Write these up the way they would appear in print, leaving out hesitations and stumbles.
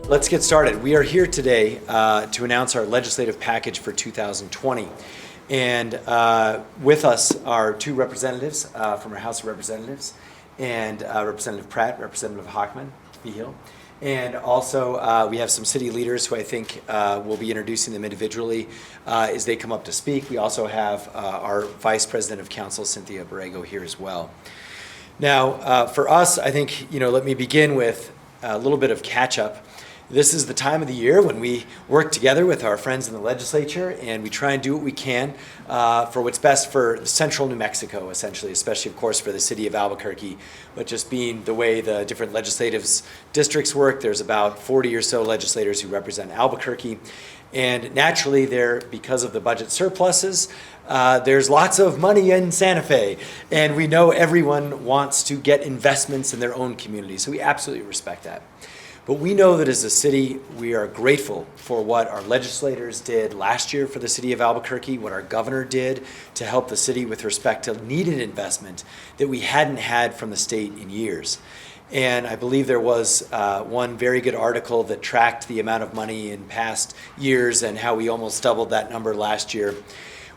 Let's get started. We are here today to announce our legislative package for 2020. And with us are two representatives from our House of Representatives, and Representative Pratt, Representative Hockman, Behill. And also we have some city leaders who I think will be introducing them individually as they come up to speak. We also have our Vice President of Council, Cynthia Borrego, here as well. Now, for us, I think, let me begin with a little bit of catch-up. This is the time of the year when we work together with our friends in the legislature and we try and do what we can for what's best for central New Mexico, essentially, especially, of course, for the city of Albuquerque. But just being the way the different legislative districts work, there's about 40 or so legislators who represent Albuquerque. And naturally, because of the budget surpluses, there's lots of money in Santa Fe. And we know everyone wants to get investments in their own community, so we absolutely respect that. But we know that as a city, we are grateful for what our legislators did last year for the city of Albuquerque, what our governor did to help the city with respect to needed investment that we hadn't had from the state in years. And I believe there was one very good article that tracked the amount of money in past years and how we almost doubled that number last year.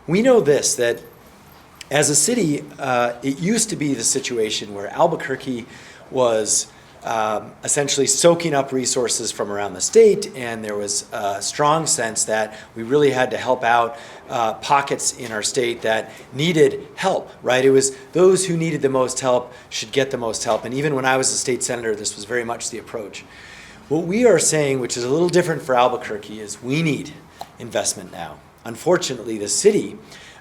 We know this, that as a city, it used to be the situation where Albuquerque was essentially soaking up resources from around the state, and there was a strong sense that we really had to help out pockets in our state that needed help, right? It was those who needed the most help should get the most help, and even when I was a state senator, this was very much the approach. What we are saying, which is a little different for Albuquerque, is we need investment now. Unfortunately, the city,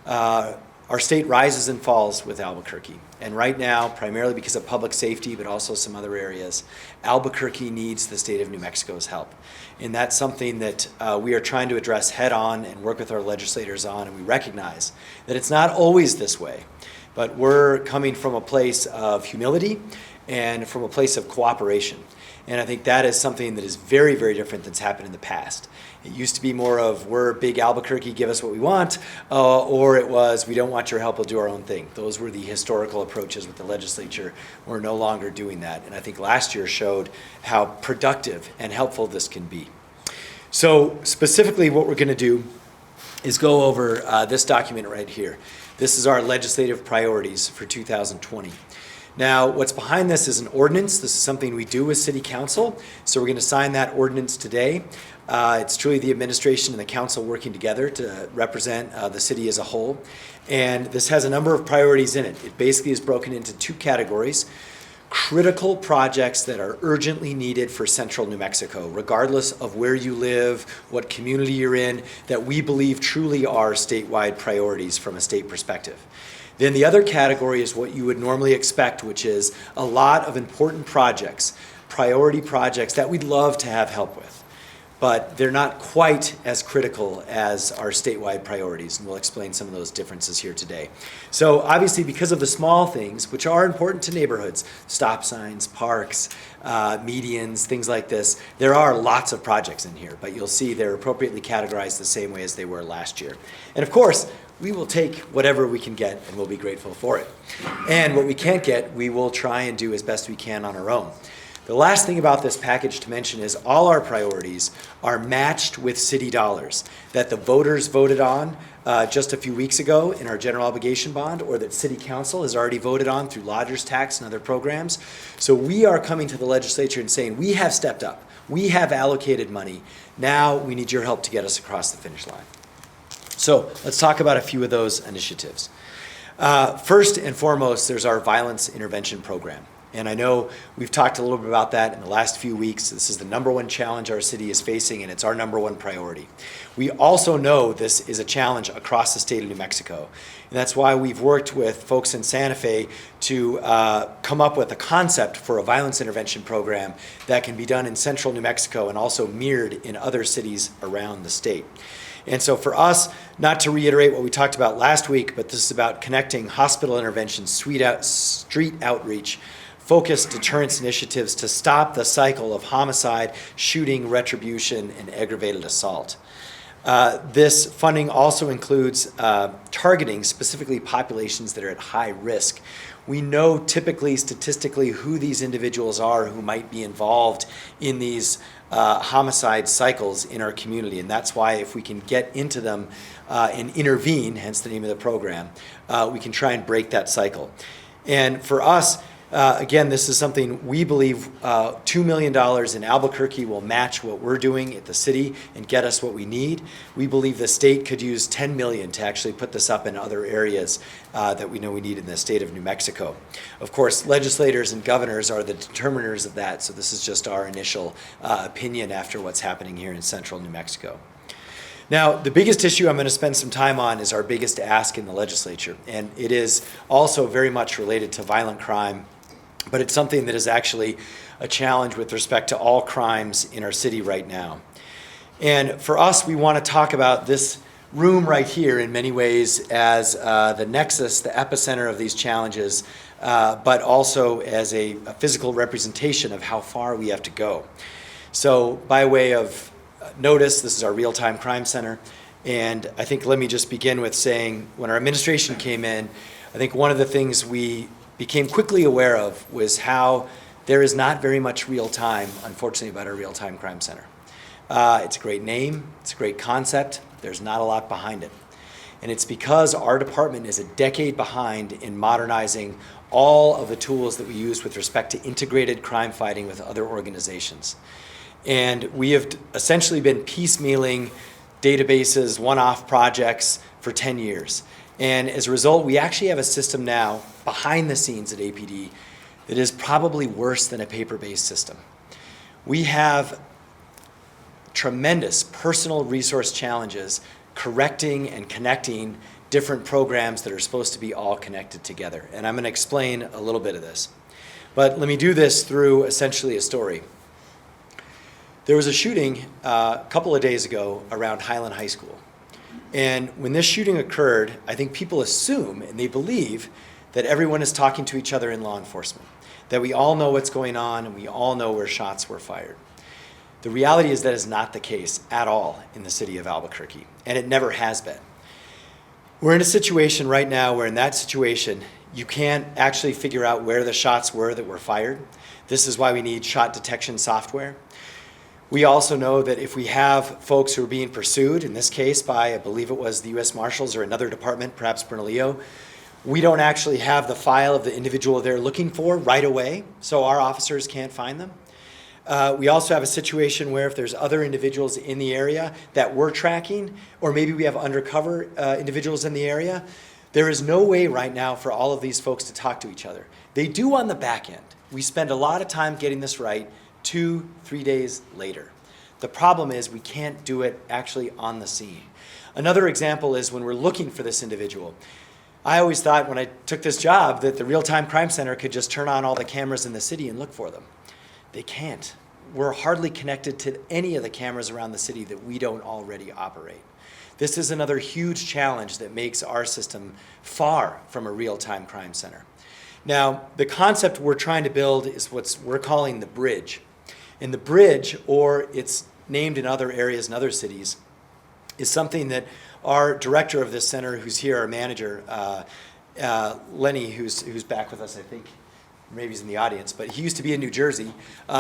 our state rises and falls with Albuquerque. And right now, primarily because of public safety, but also some other areas, Albuquerque needs the state of New Mexico's help. And that's something that we are trying to address head on and work with our legislators on. And we recognize that it's not always this way, but we're coming from a place of humility and from a place of cooperation. And I think that is something that is very, very different than's happened in the past. It used to be more of, we're big Albuquerque, give us what we want, or it was, we don't want your help, we'll do our own thing. Those were the historical approaches with the legislature. We're no longer doing that. And I think last year showed how productive and helpful this can be. So specifically what we're going to do is go over this document right here. This is our legislative priorities for 2020. Now, what's behind this is an ordinance. This is something we do with City Council. So we're going to sign that ordinance today. It's truly the administration and the council working together to represent the city as a whole. And this has a number of priorities in it. It basically is broken into two categories. Critical projects that are urgently needed for central New Mexico, regardless of where you live, what community you're in, that we believe truly are statewide priorities from a state perspective. Then the other category is what you would normally expect, which is a lot of important projects, priority projects that we'd love to have help with, but they're not quite as critical as our statewide priorities, and we'll explain some of those differences here today. So obviously, because of the small things, which are important to neighborhoods, stop signs, parks, medians, things like this, there are lots of projects in here, but you'll see they're appropriately categorized the same way as they were last year. And of course, we will take whatever we can get and we'll be grateful for it. And what we can't get, we will try and do as best we can on our own. The last thing about this package to mention is all our priorities are matched with city dollars that the voters voted on just a few weeks ago in our general obligation bond, or that City Council has already voted on through lodger's tax and other programs. So we are coming to the legislature and saying, we have stepped up. We have allocated money. Now we need your help to get us across the finish line. So let's talk about a few of those initiatives. First and foremost, there's our violence intervention program. And I know we've talked a little bit about that in the last few weeks. This is the number one challenge our city is facing, and it's our number one priority. We also know this is a challenge across the state of New Mexico. And that's why we've worked with folks in Santa Fe to come up with a concept for a violence intervention program that can be done in central New Mexico and also mirrored in other cities around the state. And so for us, not to reiterate what we talked about last week, but this is about connecting hospital intervention, street outreach, focused deterrence initiatives to stop the cycle of homicide, shooting, retribution, and aggravated assault. This funding also includes targeting specifically populations that are at high risk. We know typically, statistically, who these individuals are who might be involved in these homicide cycles in our community. And that's why if we can get into them and intervene, hence the name of the program, we can try and break that cycle. And for us, again, this is something we believe $2 million in Albuquerque will match what we're doing at the city and get us what we need. We believe the state could use $10 million to actually put this up in other areas that we know we need in the state of New Mexico. Of course, legislators and governors are the determiners of that, so this is just our initial opinion after what's happening here in central New Mexico. Now, the biggest issue I'm going to spend some time on is our biggest ask in the legislature, and it is also very much related to violent crime, but it's something that is actually a challenge with respect to all crimes in our city right now. And for us, we want to talk about this room right here in many ways as the nexus, the epicenter of these challenges, but also as a physical representation of how far we have to go. So by way of notice, this is our real-time crime center, and I think let me just begin with saying when our administration came in, I think one of the things we became quickly aware of was how there is not very much real time, unfortunately, about our real-time crime center. It's a great name, it's a great concept, there's not a lot behind it. And it's because our department is a decade behind in modernizing all of the tools that we use with respect to integrated crime fighting with other organizations. And we have essentially been piecemealing databases, one-off projects for 10 years. And as a result, we actually have a system now behind the scenes at APD that is probably worse than a paper-based system. We have tremendous personal resource challenges correcting and connecting different programs that are supposed to be all connected together. And I'm going to explain a little bit of this. But let me do this through essentially a story. There was a shooting a couple of days ago around Highland High School. And when this shooting occurred, I think people assume and they believe that everyone is talking to each other in law enforcement, that we all know what's going on and we all know where shots were fired. The reality is that is not the case at all in the city of Albuquerque, and it never has been. We're in a situation right now where in that situation, you can't actually figure out where the shots were that were fired. This is why we need shot detection software. We also know that if we have folks who are being pursued, in this case by, I believe it was the U.S. Marshals or another department, perhaps Bernalillo, we don't actually have the file of the individual they're looking for right away, so our officers can't find them. We also have a situation where if there's other individuals in the area that we're tracking, or maybe we have undercover individuals in the area, there is no way right now for all of these folks to talk to each other. They do on the back end. We spend a lot of time getting this right 2-3 days later. The problem is we can't do it actually on the scene. Another example is when we're looking for this individual. I always thought when I took this job that the real-time crime center could just turn on all the cameras in the city and look for them. They can't. We're hardly connected to any of the cameras around the city that we don't already operate. This is another huge challenge that makes our system far from a real-time crime center. Now, the concept we're trying to build is what we're calling the bridge. And the bridge, or it's named in other areas and other cities, is something that our director of this center, who's here, our manager, Lenny, who's back with us, I think, maybe he's in the audience, but he used to be in New Jersey,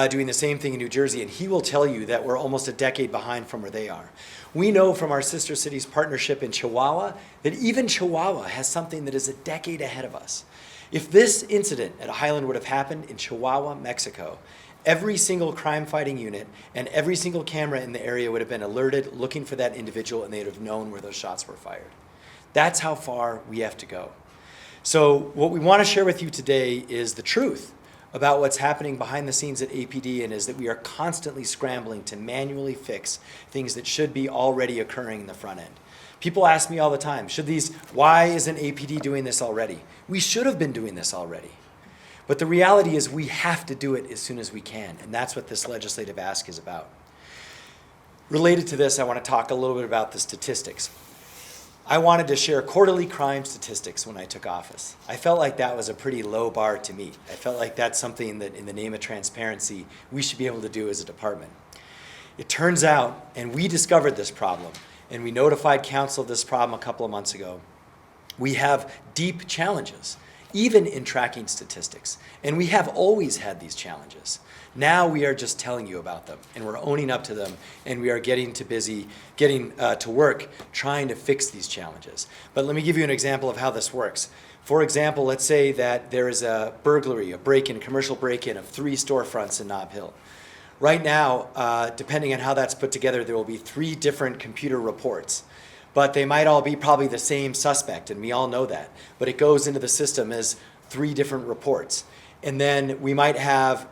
doing the same thing in New Jersey, and he will tell you that we're almost a decade behind from where they are. We know from our sister cities partnership in Chihuahua that even Chihuahua has something that is a decade ahead of us. If this incident at Highland would have happened in Chihuahua, Mexico, every single crime-fighting unit and every single camera in the area would have been alerted, looking for that individual, and they'd have known where those shots were fired. That's how far we have to go. So what we want to share with you today is the truth about what's happening behind the scenes at APD, and is that we are constantly scrambling to manually fix things that should be already occurring in the front end. People ask me all the time, why isn't APD doing this already? We should have been doing this already. But the reality is we have to do it as soon as we can, and that's what this legislative ask is about. Related to this, I want to talk a little bit about the statistics. I wanted to share quarterly crime statistics when I took office. I felt like that was a pretty low bar to meet. I felt like that's something that in the name of transparency, we should be able to do as a department. It turns out, and we discovered this problem, and we notified council of this problem a couple of months ago, we have deep challenges even in tracking statistics. And we have always had these challenges. Now we are just telling you about them, and we're owning up to them, and we are getting to work trying to fix these challenges. But let me give you an example of how this works. For example, let's say that there is a burglary, a break-in, a commercial break-in of 3 storefronts in Nob Hill. Right now, depending on how that's put together, there will be 3 different computer reports. But they might all be probably the same suspect, and we all know that. But it goes into the system as 3 different reports. And then we might have,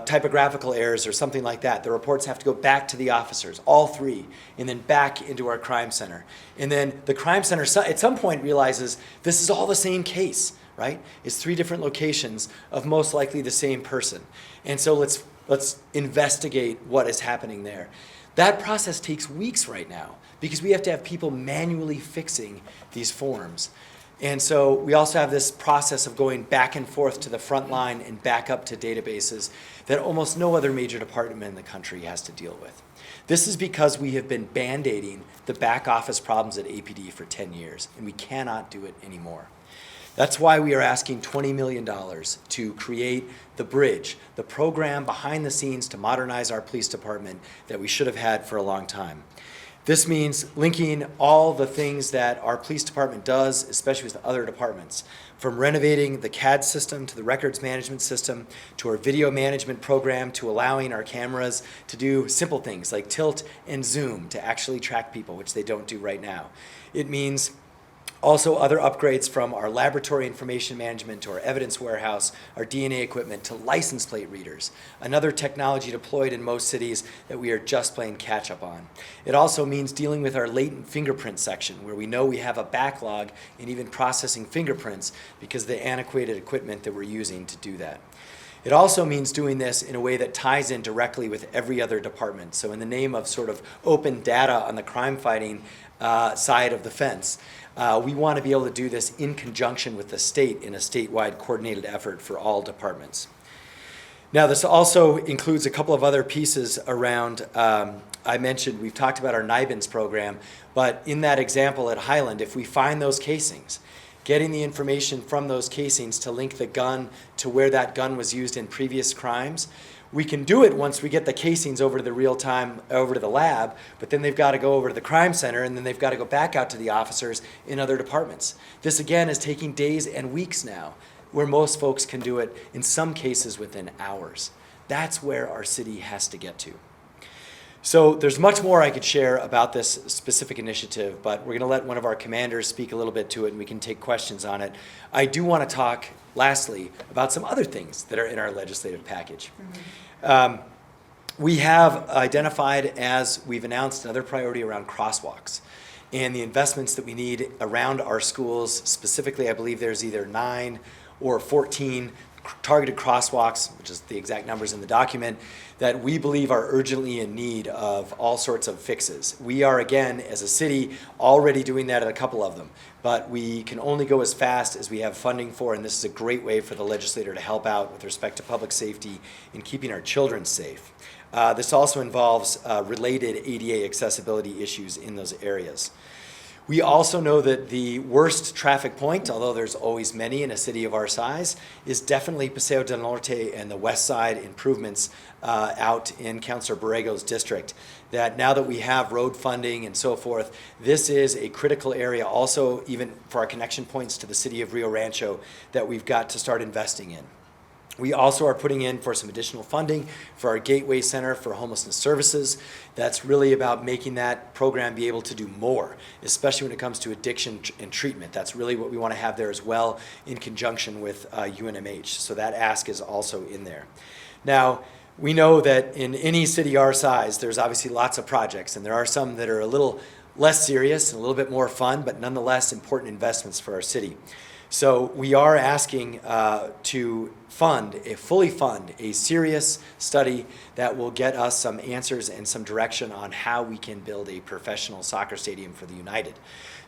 typographical errors or something like that. The reports have to go back to the officers, all 3, and then back into our crime center. And then the crime center at some point realizes this is all the same case, right? It's 3 different locations of most likely the same person. And so let's investigate what is happening there. That process takes weeks right now because we have to have people manually fixing these forms. And so we also have this process of going back and forth to the front line and back up to databases that almost no other major department in the country has to deal with. This is because we have been band-aiding the back office problems at APD for 10 years, and we cannot do it anymore. That's why we are asking $20 million to create the bridge, the program behind the scenes to modernize our police department that we should have had for a long time. This means linking all the things that our police department does, especially with the other departments, from renovating the CAD system to the records management system to our video management program to allowing our cameras to do simple things like tilt and zoom to actually track people, which they don't do right now. It means also other upgrades from our laboratory information management to our evidence warehouse, our DNA equipment to license plate readers, another technology deployed in most cities that we are just playing catch up on. It also means dealing with our latent fingerprint section where we know we have a backlog in even processing fingerprints because of the antiquated equipment that we're using to do that. It also means doing this in a way that ties in directly with every other department. So in the name of sort of open data on the crime fighting side of the fence, we want to be able to do this in conjunction with the state in a statewide coordinated effort for all departments. Now, this also includes a couple of other pieces around, I mentioned, we've talked about our NIBINS program, but in that example at Highland, if we find those casings, getting the information from those casings to link the gun to where that gun was used in previous crimes, we can do it once we get the casings over to the lab, but then they've got to go over to the crime center, and then they've got to go back out to the officers in other departments. This, again, is taking days and weeks now, where most folks can do it, in some cases, within hours. That's where our city has to get to. So there's much more I could share about this specific initiative, but we're going to let one of our commanders speak a little bit to it, and we can take questions on it. I do want to talk, lastly, about some other things that are in our legislative package. We have identified, as we've announced, another priority around crosswalks and the investments that we need around our schools. Specifically, I believe there's either 9 or 14 targeted crosswalks, which is the exact numbers in the document, that we believe are urgently in need of all sorts of fixes. We are, again, as a city, already doing that at a couple of them, but we can only go as fast as we have funding for, and this is a great way for the legislator to help out with respect to public safety and keeping our children safe. This also involves related ADA accessibility issues in those areas. We also know that the worst traffic point, although there's always many in a city of our size, is definitely Paseo del Norte and the west side improvements out in Councilor Borrego's district. That now that we have road funding and so forth, this is a critical area also even for our connection points to the city of Rio Rancho that we've got to start investing in. We also are putting in for some additional funding for our Gateway Center for Homelessness Services. That's really about making that program be able to do more, especially when it comes to addiction and treatment. That's really what we want to have there as well in conjunction with UNMH. So that ask is also in there. Now, we know that in any city our size, there's obviously lots of projects, and there are some that are a little less serious and a little bit more fun, but nonetheless important investments for our city. So we are asking to fully fund a serious study that will get us some answers and some direction on how we can build a professional soccer stadium for the United.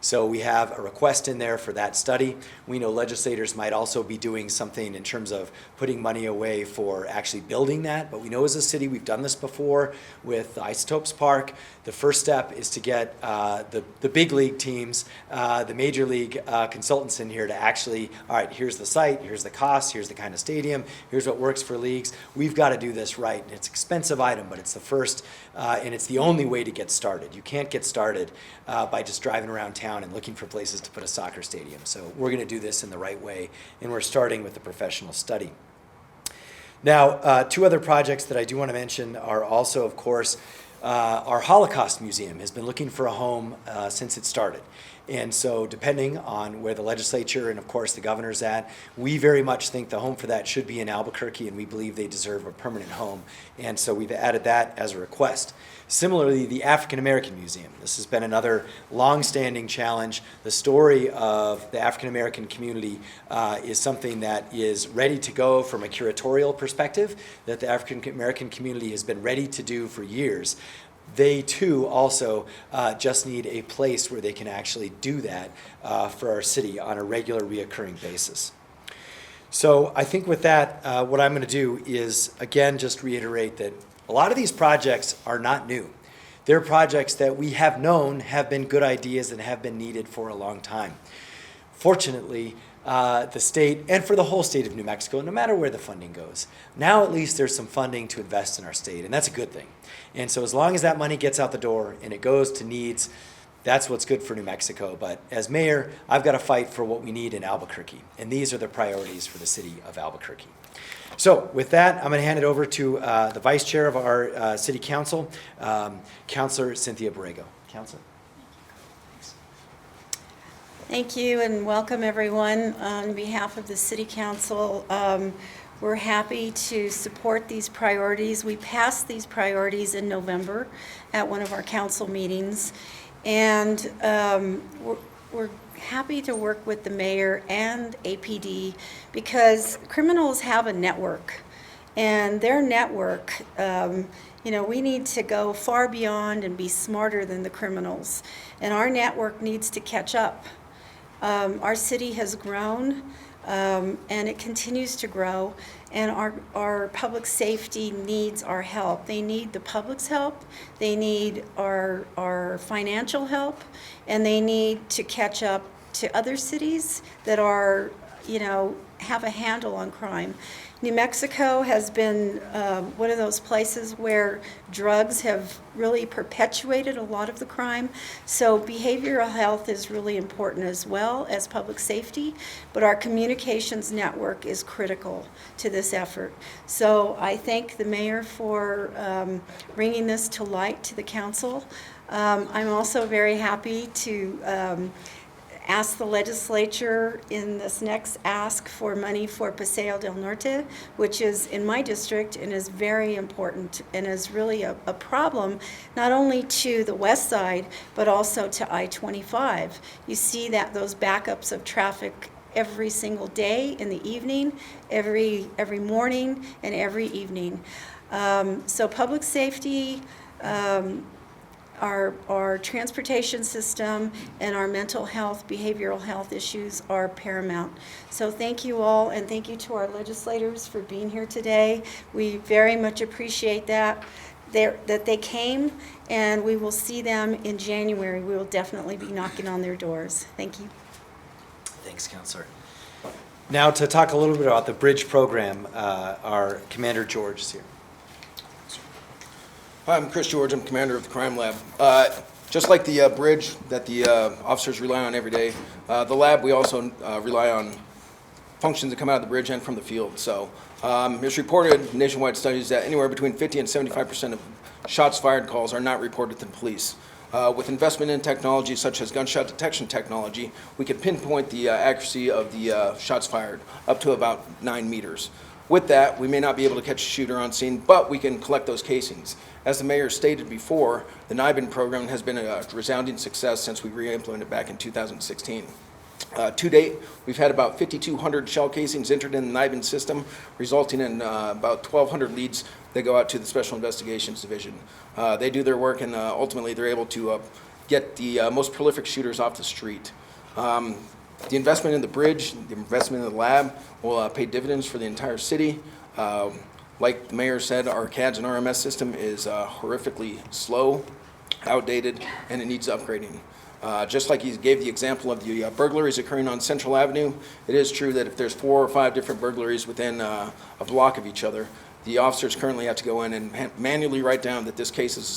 So we have a request in there for that study. We know legislators might also be doing something in terms of putting money away for actually building that, but we know as a city we've done this before with the Isotopes Park. The first step is to get the big league teams, the major league consultants in here to actually, all right, here's the site, here's the cost, here's the kind of stadium, here's what works for leagues. We've got to do this right. It's an expensive item, but it's the first and it's the only way to get started. You can't get started by just driving around town and looking for places to put a soccer stadium. So we're going to do this in the right way, and we're starting with the professional study. Now, two other projects that I do want to mention are also, of course, our Holocaust Museum has been looking for a home since it started. And so depending on where the legislature and, of course, the governor's at, we very much think the home for that should be in Albuquerque, and we believe they deserve a permanent home. And so we've added that as a request. Similarly, the African American Museum. This has been another long-standing challenge. The story of the African American community is something that is ready to go from a curatorial perspective, that the African American community has been ready to do for years. They too also just need a place where they can actually do that for our city on a regular, reoccurring basis. So I think with that, what I'm going to do is, again, just reiterate that a lot of these projects are not new. They're projects that we have known have been good ideas and have been needed for a long time. Fortunately, the state, and for the whole state of New Mexico, no matter where the funding goes, now at least there's some funding to invest in our state, and that's a good thing. And so as long as that money gets out the door and it goes to needs, that's what's good for New Mexico. But as mayor, I've got to fight for what we need in Albuquerque, and these are the priorities for the city of Albuquerque. So with that, I'm going to hand it over to the vice chair of our city council, Councilor Cynthia Borrego. Councilor. Thank you and welcome everyone. On behalf of the City Council, we're happy to support these priorities. We passed these priorities in November at one of our council meetings, and we're happy to work with the mayor and APD because criminals have a network, and their network, we need to go far beyond and be smarter than the criminals, and our network needs to catch up. Our city has grown, and it continues to grow, and our public safety needs our help. They need the public's help, they need our financial help, and they need to catch up to other cities that are, have a handle on crime. New Mexico has been one of those places where drugs have really perpetuated a lot of the crime. So behavioral health is really important as well as public safety, but our communications network is critical to this effort. So I thank the mayor for bringing this to light to the council. I'm also very happy to ask the legislature in this next ask for money for Paseo del Norte, which is in my district and is very important and is really a problem not only to the west side but also to I-25. You see that those backups of traffic every single day in the evening, every morning and every evening. So public safety, our transportation system, and our mental health, behavioral health issues are paramount. So thank you all, and thank you to our legislators for being here today. We very much appreciate that they came, and we will see them in January. We will definitely be knocking on their doors. Thank you. Thanks, Councilor. Now to talk a little bit about the bridge program, our Commander George is here. Hi, I'm Chris George. I'm commander of the crime lab. Just like the bridge that the officers rely on every day, the lab, we also rely on functions that come out of the bridge and from the field. So it's reported in nationwide studies that anywhere between 50 and 75% of shots fired calls are not reported to the police. With investment in technology such as gunshot detection technology, we can pinpoint the accuracy of the shots fired up to about 9 meters. With that, we may not be able to catch a shooter on scene, but we can collect those casings. As the mayor stated before, the NIBIN program has been a resounding success since we re-implemented it back in 2016. To date, we've had about 5,200 shell casings entered in the NIBIN system, resulting in about 1,200 leads that go out to the Special Investigations Division. They do their work, and ultimately they're able to get the most prolific shooters off the street. The investment in the bridge, the investment in the lab will pay dividends for the entire city. Like the mayor said, our CADS and RMS system is horrifically slow, outdated, and it needs upgrading. Just like he gave the example of the burglaries occurring on Central Avenue, it is true that if there's 4 or 5 different burglaries within a block of each other, the officers currently have to go in and manually write down that this case is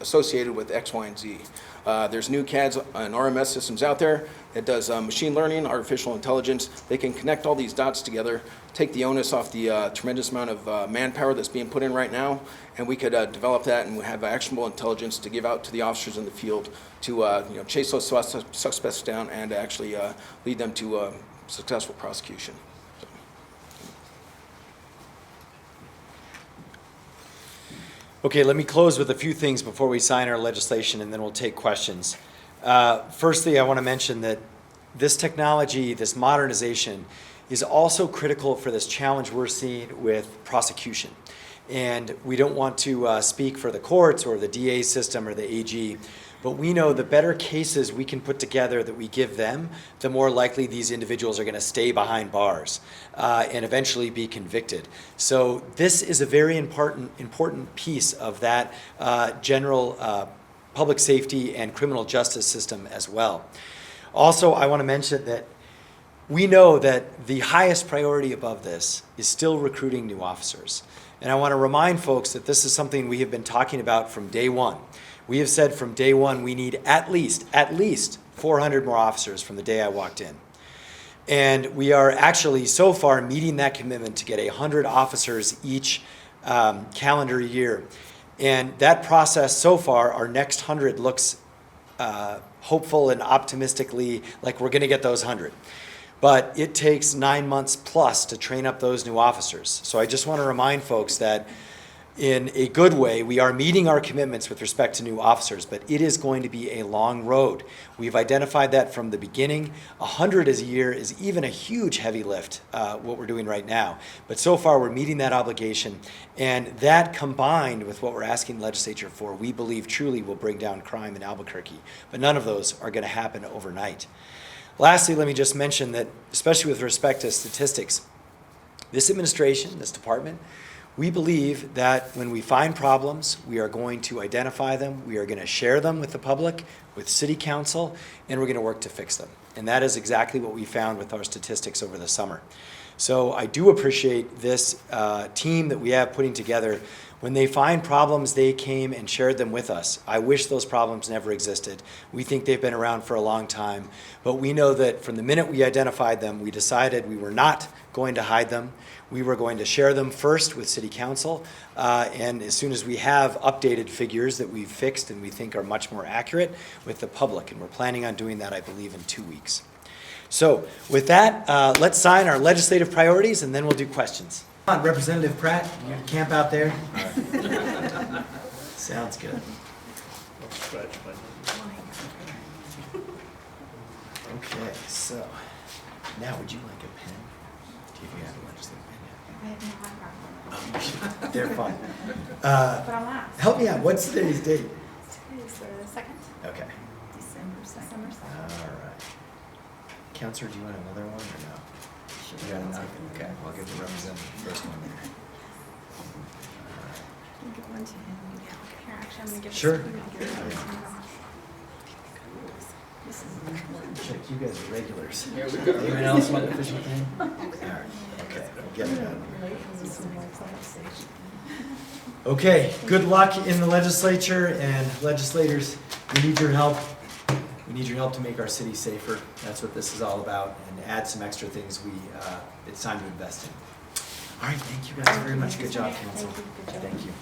associated with X, Y, and Z. There's new CADs and RMS systems out there that does machine learning, artificial intelligence. They can connect all these dots together, take the onus off the tremendous amount of manpower that's being put in right now, and we could develop that and have actionable intelligence to give out to the officers in the field to chase those suspects down and actually lead them to successful prosecution. Okay, let me close with a few things before we sign our legislation, and then we'll take questions. Firstly, I want to mention that this technology, this modernization, is also critical for this challenge we're seeing with prosecution. And we don't want to speak for the courts or the DA system or the AG, but we know the better cases we can put together that we give them, the more likely these individuals are going to stay behind bars and eventually be convicted. So this is a very important piece of that general public safety and criminal justice system as well. Also, I want to mention that we know that the highest priority above this is still recruiting new officers. And I want to remind folks that this is something we have been talking about from day one. We have said from day one we need at least 400 more officers from the day I walked in. And we are actually so far meeting that commitment to get 100 officers each calendar year. And that process so far, our next 100 looks hopeful and optimistically like we're going to get those 100. But it takes 9 months plus to train up those new officers. So I just want to remind folks that in a good way, we are meeting our commitments with respect to new officers, but it is going to be a long road. We've identified that from the beginning. 100 a year is even a huge heavy lift, what we're doing right now. But so far, we're meeting that obligation, and that combined with what we're asking the legislature for, we believe truly will bring down crime in Albuquerque. But none of those are going to happen overnight. Lastly, let me just mention that, especially with respect to statistics, this administration, this department, we believe that when we find problems, we are going to identify them, we are going to share them with the public, with City Council, and we're going to work to fix them. And that is exactly what we found with our statistics over the summer. So I do appreciate this team that we have putting together. When they find problems, they came and shared them with us. I wish those problems never existed. We think they've been around for a long time, but we know that from the minute we identified them, we decided we were not going to hide them. We were going to share them first with City Council, and as soon as we have updated figures that we've fixed and we think are much more accurate, with the public, and we're planning on doing that, I believe, in 2 weeks. So with that, let's sign our legislative priorities, and then we'll do questions. Come on, Representative Pratt, you camp out there? Sounds good. Okay, so now would you like a pen? Do you have a legislative pen yet? I have no problem. They're fine. But I'll ask. Help me out. What's today's date? Today's the 2nd, Okay. December 2nd. All right. Counselor, do you want another one or no? You got enough? Okay, I'll give the representative the first one. Can you give one to him? Here, actually, I'm gonna give this Sure. to you. This is Check, you guys are regulars. Anyone else want the official thing? All right, okay, we'll get it out of here. Okay, good luck in the legislature, and legislators, we need your help. We need your help to make our city safer. That's what this is all about, and add some extra things it's time to invest in. All right, thank you guys very much. Good job, council. Thank you. Good job. Thank you.